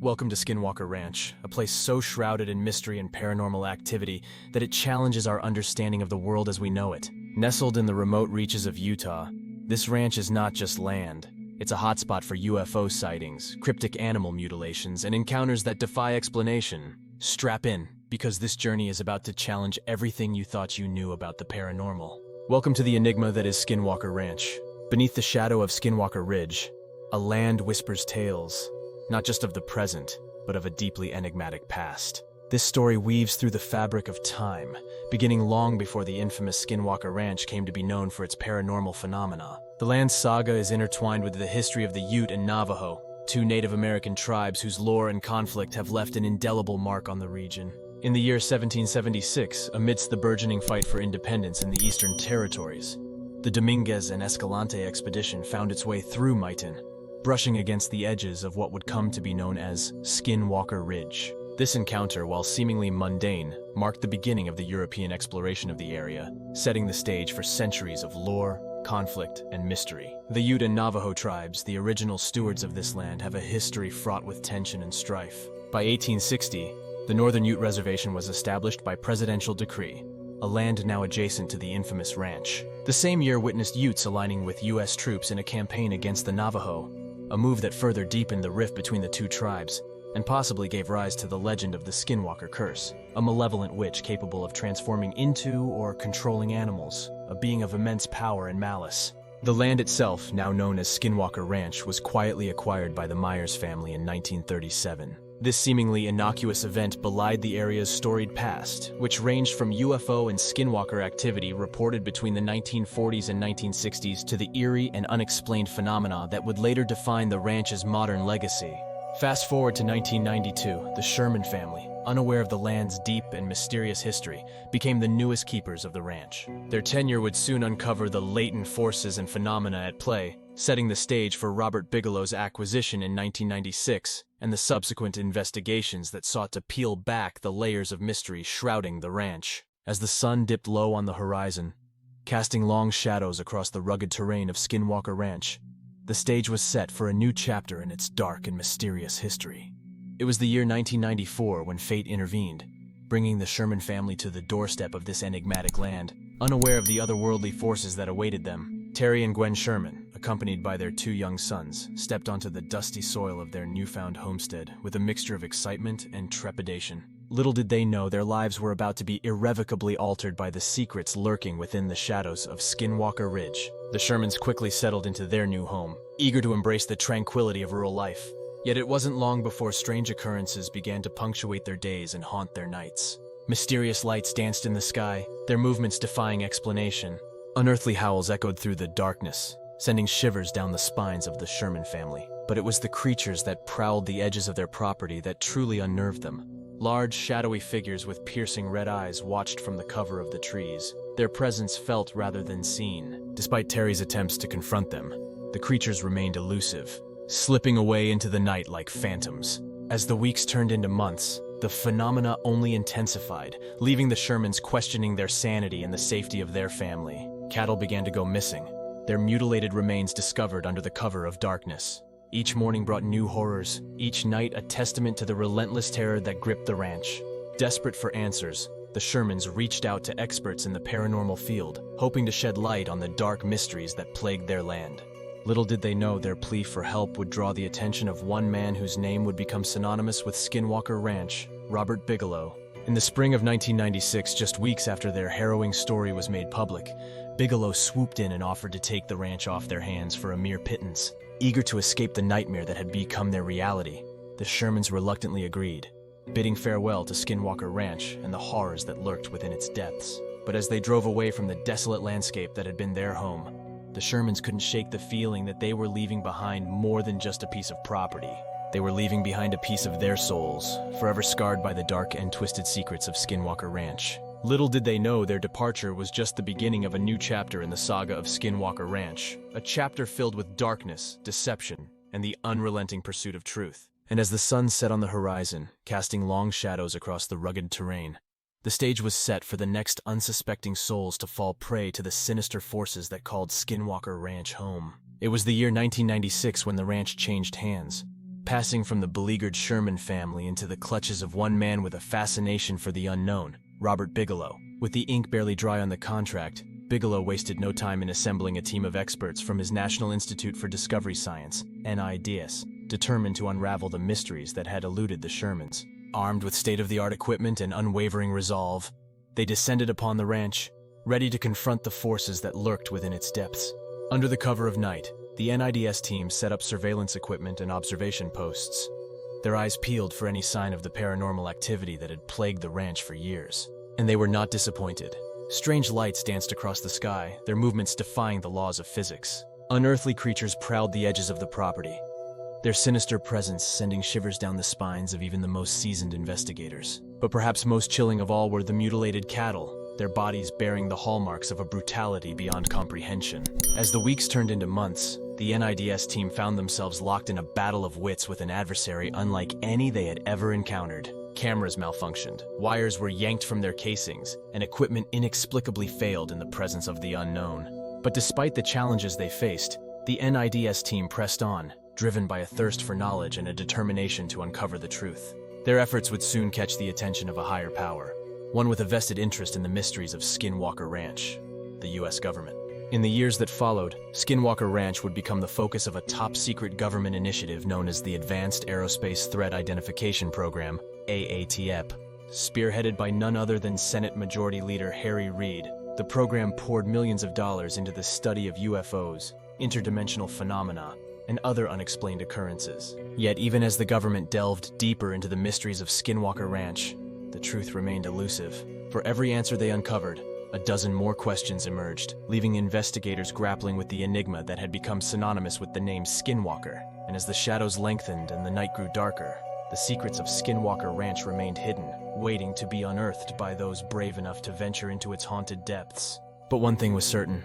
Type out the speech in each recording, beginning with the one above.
Welcome to Skinwalker Ranch, a place so shrouded in mystery and paranormal activity that it challenges our understanding of the world as we know it. Nestled in the remote reaches of Utah, this ranch is not just land. It's a hotspot for UFO sightings, cryptic animal mutilations, and encounters that defy explanation. Strap in, because this journey is about to challenge everything you thought you knew about the paranormal. Welcome to the enigma that is Skinwalker Ranch. Beneath the shadow of Skinwalker Ridge, a land whispers tales, not just of the present, but of a deeply enigmatic past. This story weaves through the fabric of time, beginning long before the infamous Skinwalker Ranch came to be known for its paranormal phenomena. The land's saga is intertwined with the history of the Ute and Navajo, two Native American tribes whose lore and conflict have left an indelible mark on the region. In the year 1776, amidst the burgeoning fight for independence in the Eastern Territories, the Dominguez and Escalante expedition found its way through Mighton, brushing against the edges of what would come to be known as Skinwalker Ridge. This encounter, while seemingly mundane, marked the beginning of the European exploration of the area, setting the stage for centuries of lore, conflict, and mystery. The Ute and Navajo tribes, the original stewards of this land, have a history fraught with tension and strife. By 1860, the Northern Ute Reservation was established by presidential decree, a land now adjacent to the infamous ranch. The same year witnessed Utes aligning with U.S. troops in a campaign against the Navajo, a move that further deepened the rift between the two tribes, and possibly gave rise to the legend of the Skinwalker Curse, a malevolent witch capable of transforming into or controlling animals, a being of immense power and malice. The land itself, now known as Skinwalker Ranch, was quietly acquired by the Myers family in 1937. This seemingly innocuous event belied the area's storied past, which ranged from UFO and skinwalker activity reported between the 1940s and 1960s to the eerie and unexplained phenomena that would later define the ranch's modern legacy. Fast forward to 1992, the Sherman family, unaware of the land's deep and mysterious history, became the newest keepers of the ranch. Their tenure would soon uncover the latent forces and phenomena at play, setting the stage for Robert Bigelow's acquisition in 1996 and the subsequent investigations that sought to peel back the layers of mystery shrouding the ranch. As the sun dipped low on the horizon, casting long shadows across the rugged terrain of Skinwalker Ranch, the stage was set for a new chapter in its dark and mysterious history. It was the year 1994 when fate intervened, bringing the Sherman family to the doorstep of this enigmatic land. Unaware of the otherworldly forces that awaited them, Terry and Gwen Sherman, accompanied by their two young sons, stepped onto the dusty soil of their newfound homestead with a mixture of excitement and trepidation. Little did they know their lives were about to be irrevocably altered by the secrets lurking within the shadows of Skinwalker Ridge. The Shermans quickly settled into their new home, eager to embrace the tranquility of rural life. Yet it wasn't long before strange occurrences began to punctuate their days and haunt their nights. Mysterious lights danced in the sky, their movements defying explanation. Unearthly howls echoed through the darkness, sending shivers down the spines of the Sherman family. But it was the creatures that prowled the edges of their property that truly unnerved them. Large, shadowy figures with piercing red eyes watched from the cover of the trees, their presence felt rather than seen. Despite Terry's attempts to confront them, the creatures remained elusive, slipping away into the night like phantoms. As the weeks turned into months, the phenomena only intensified, leaving the Shermans questioning their sanity and the safety of their family. Cattle began to go missing, their mutilated remains discovered under the cover of darkness. Each morning brought new horrors, each night a testament to the relentless terror that gripped the ranch. Desperate for answers, the Shermans reached out to experts in the paranormal field, hoping to shed light on the dark mysteries that plagued their land. Little did they know their plea for help would draw the attention of one man whose name would become synonymous with Skinwalker Ranch, Robert Bigelow. In the spring of 1996, just weeks after their harrowing story was made public, Bigelow swooped in and offered to take the ranch off their hands for a mere pittance. Eager to escape the nightmare that had become their reality, the Shermans reluctantly agreed, bidding farewell to Skinwalker Ranch and the horrors that lurked within its depths. But as they drove away from the desolate landscape that had been their home, the Shermans couldn't shake the feeling that they were leaving behind more than just a piece of property. They were leaving behind a piece of their souls, forever scarred by the dark and twisted secrets of Skinwalker Ranch. Little did they know their departure was just the beginning of a new chapter in the saga of Skinwalker Ranch, a chapter filled with darkness, deception, and the unrelenting pursuit of truth. And as the sun set on the horizon, casting long shadows across the rugged terrain, the stage was set for the next unsuspecting souls to fall prey to the sinister forces that called Skinwalker Ranch home. It was the year 1996 when the ranch changed hands. passing from the beleaguered Sherman family into the clutches of one man with a fascination for the unknown, Robert Bigelow. With the ink barely dry on the contract, Bigelow wasted no time in assembling a team of experts from his National Institute for Discovery Science, NIDS, determined to unravel the mysteries that had eluded the Shermans. Armed with state-of-the-art equipment and unwavering resolve, they descended upon the ranch, ready to confront the forces that lurked within its depths. Under the cover of night, the NIDS team set up surveillance equipment and observation posts, their eyes peeled for any sign of the paranormal activity that had plagued the ranch for years. And they were not disappointed. Strange lights danced across the sky, their movements defying the laws of physics. Unearthly creatures prowled the edges of the property, their sinister presence sending shivers down the spines of even the most seasoned investigators. But perhaps most chilling of all were the mutilated cattle, their bodies bearing the hallmarks of a brutality beyond comprehension. As the weeks turned into months, the NIDS team found themselves locked in a battle of wits with an adversary unlike any they had ever encountered. Cameras malfunctioned, wires were yanked from their casings, and equipment inexplicably failed in the presence of the unknown. But despite the challenges they faced, the NIDS team pressed on, driven by a thirst for knowledge and a determination to uncover the truth. Their efforts would soon catch the attention of a higher power, one with a vested interest in the mysteries of Skinwalker Ranch, the US government. In the years that followed, Skinwalker Ranch would become the focus of a top-secret government initiative known as the Advanced Aerospace Threat Identification Program, AATEP. Spearheaded by none other than Senate Majority Leader Harry Reid, the program poured millions of dollars into the study of UFOs, interdimensional phenomena, and other unexplained occurrences. Yet even as the government delved deeper into the mysteries of Skinwalker Ranch, the truth remained elusive. For every answer they uncovered, a dozen more questions emerged, leaving investigators grappling with the enigma that had become synonymous with the name Skinwalker. And as the shadows lengthened and the night grew darker, the secrets of Skinwalker Ranch remained hidden, waiting to be unearthed by those brave enough to venture into its haunted depths. But one thing was certain.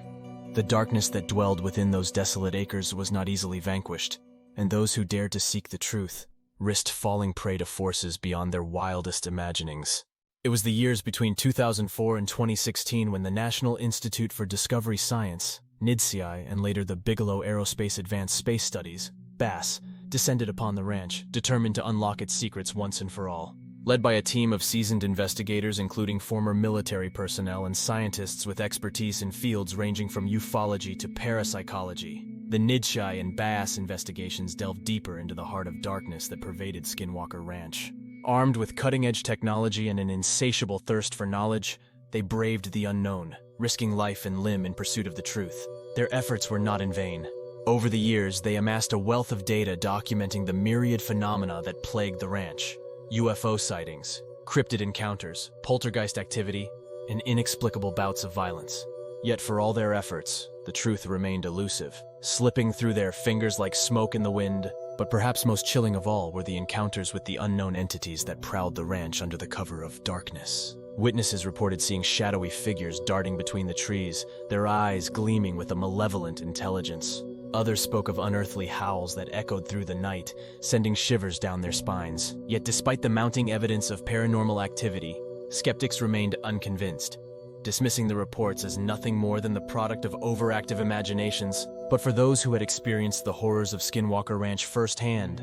The darkness that dwelled within those desolate acres was not easily vanquished, and those who dared to seek the truth risked falling prey to forces beyond their wildest imaginings. It was the years between 2004 and 2016 when the National Institute for Discovery Science, NIDS, and later the Bigelow Aerospace Advanced Space Studies, BASS, descended upon the ranch, determined to unlock its secrets once and for all. Led by a team of seasoned investigators including former military personnel and scientists with expertise in fields ranging from ufology to parapsychology, the NIDS and BASS investigations delved deeper into the heart of darkness that pervaded Skinwalker Ranch. Armed with cutting-edge technology and an insatiable thirst for knowledge, they braved the unknown, risking life and limb in pursuit of the truth. Their efforts were not in vain. Over the years, they amassed a wealth of data documenting the myriad phenomena that plagued the ranch. UFO sightings, cryptid encounters, poltergeist activity, and inexplicable bouts of violence. Yet for all their efforts, the truth remained elusive, slipping through their fingers like smoke in the wind. But perhaps most chilling of all were the encounters with the unknown entities that prowled the ranch under the cover of darkness. Witnesses reported seeing shadowy figures darting between the trees, their eyes gleaming with a malevolent intelligence. Others spoke of unearthly howls that echoed through the night, sending shivers down their spines. Yet despite the mounting evidence of paranormal activity, skeptics remained unconvinced, dismissing the reports as nothing more than the product of overactive imaginations. But for those who had experienced the horrors of Skinwalker Ranch firsthand,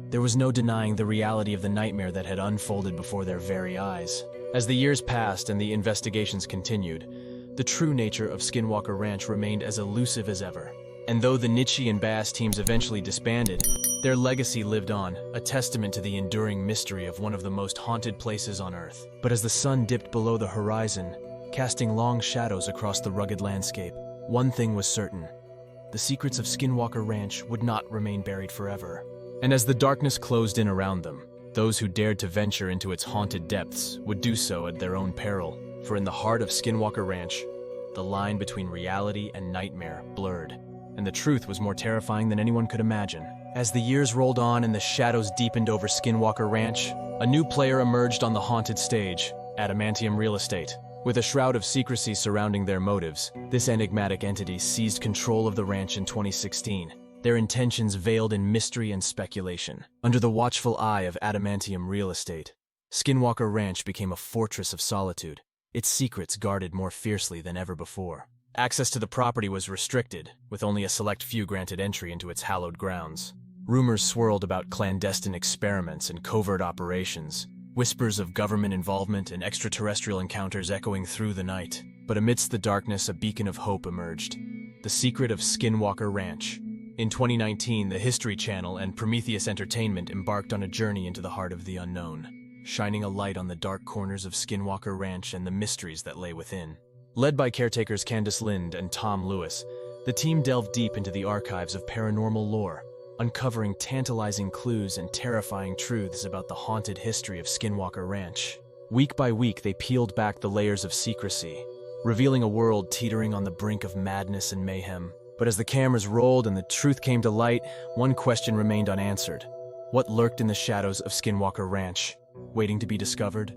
there was no denying the reality of the nightmare that had unfolded before their very eyes. As the years passed and the investigations continued, the true nature of Skinwalker Ranch remained as elusive as ever. And though the NIDS and BASS teams eventually disbanded, their legacy lived on, a testament to the enduring mystery of one of the most haunted places on Earth. But as the sun dipped below the horizon, casting long shadows across the rugged landscape, one thing was certain. The secrets of Skinwalker Ranch would not remain buried forever. And as the darkness closed in around them, those who dared to venture into its haunted depths would do so at their own peril. For in the heart of Skinwalker Ranch, the line between reality and nightmare blurred, and the truth was more terrifying than anyone could imagine. As the years rolled on and the shadows deepened over Skinwalker Ranch, a new player emerged on the haunted stage, Adamantium Real Estate. With a shroud of secrecy surrounding their motives, this enigmatic entity seized control of the ranch in 2016, their intentions veiled in mystery and speculation. Under the watchful eye of Adamantium Real Estate, Skinwalker Ranch became a fortress of solitude, its secrets guarded more fiercely than ever before. Access to the property was restricted, with only a select few granted entry into its hallowed grounds. Rumors swirled about clandestine experiments and covert operations, whispers of government involvement and extraterrestrial encounters echoing through the night. But amidst the darkness, a beacon of hope emerged: the secret of Skinwalker Ranch. In 2019, the History Channel and Prometheus Entertainment embarked on a journey into the heart of the unknown, shining a light on the dark corners of Skinwalker Ranch and the mysteries that lay within. Led by caretakers Candace Lind and Tom Lewis, the team delved deep into the archives of paranormal lore, uncovering tantalizing clues and terrifying truths about the haunted history of Skinwalker Ranch. Week by week, they peeled back the layers of secrecy, revealing a world teetering on the brink of madness and mayhem. But as the cameras rolled and the truth came to light, one question remained unanswered. What lurked in the shadows of Skinwalker Ranch, waiting to be discovered?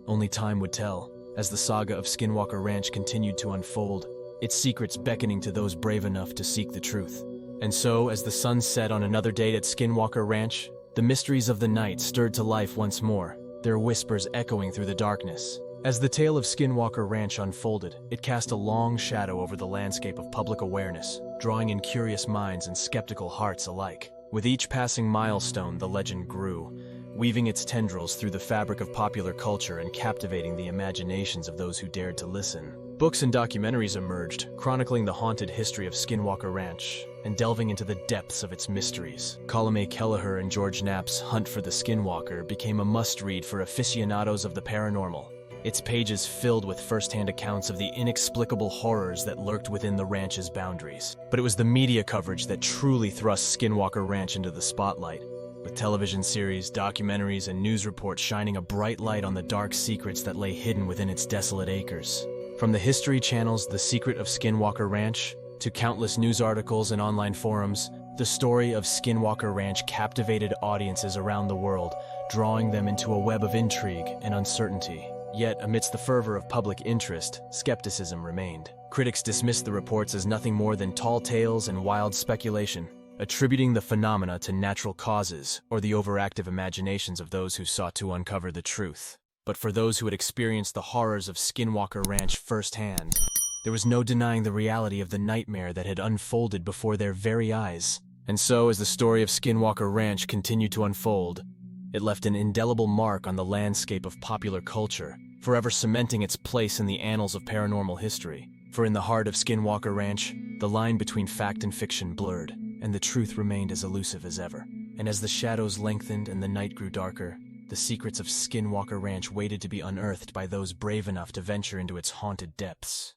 Only time would tell, as the saga of Skinwalker Ranch continued to unfold, its secrets beckoning to those brave enough to seek the truth. And so, as the sun set on another date at Skinwalker Ranch, the mysteries of the night stirred to life once more, their whispers echoing through the darkness. As the tale of Skinwalker Ranch unfolded, it cast a long shadow over the landscape of public awareness, drawing in curious minds and skeptical hearts alike. With each passing milestone, the legend grew, weaving its tendrils through the fabric of popular culture and captivating the imaginations of those who dared to listen. Books and documentaries emerged, chronicling the haunted history of Skinwalker Ranch and delving into the depths of its mysteries. Colum A. Kelleher and George Knapp's Hunt for the Skinwalker became a must-read for aficionados of the paranormal, its pages filled with first-hand accounts of the inexplicable horrors that lurked within the ranch's boundaries. But it was the media coverage that truly thrust Skinwalker Ranch into the spotlight, with television series, documentaries, and news reports shining a bright light on the dark secrets that lay hidden within its desolate acres. From the History Channel's The Secret of Skinwalker Ranch to countless news articles and online forums, the story of Skinwalker Ranch captivated audiences around the world, drawing them into a web of intrigue and uncertainty. Yet, amidst the fervor of public interest, skepticism remained. Critics dismissed the reports as nothing more than tall tales and wild speculation, attributing the phenomena to natural causes or the overactive imaginations of those who sought to uncover the truth. But for those who had experienced the horrors of Skinwalker Ranch firsthand, there was no denying the reality of the nightmare that had unfolded before their very eyes. And so, as the story of Skinwalker Ranch continued to unfold, it left an indelible mark on the landscape of popular culture, forever cementing its place in the annals of paranormal history. For in the heart of Skinwalker Ranch, the line between fact and fiction blurred, and the truth remained as elusive as ever. And as the shadows lengthened and the night grew darker, the secrets of Skinwalker Ranch waited to be unearthed by those brave enough to venture into its haunted depths.